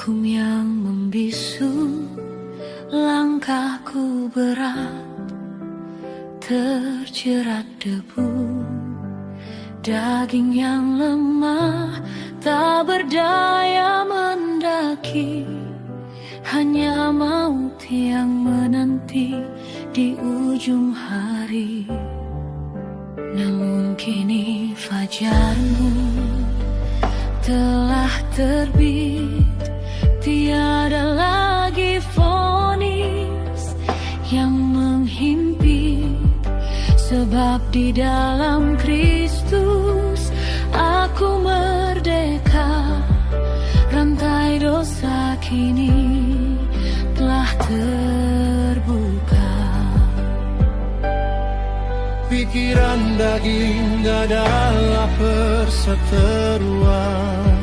hukum yang membisu, langkahku berat, terjerat debu. Daging yang lemah tak berdaya mendaki, hanya maut yang menanti di ujung hari. Namun kini fajarmu telah terbit, tiada lagi vonis yang menghimpit. Sebab di dalam Kristus aku merdeka, rantai dosa kini telah terbuka. Pikiran daging adalah perseteruan,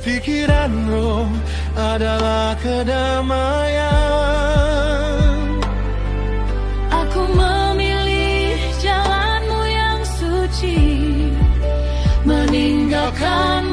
pikiran roh adalah kedamaian. Aku memilih jalanmu yang suci, meninggalkan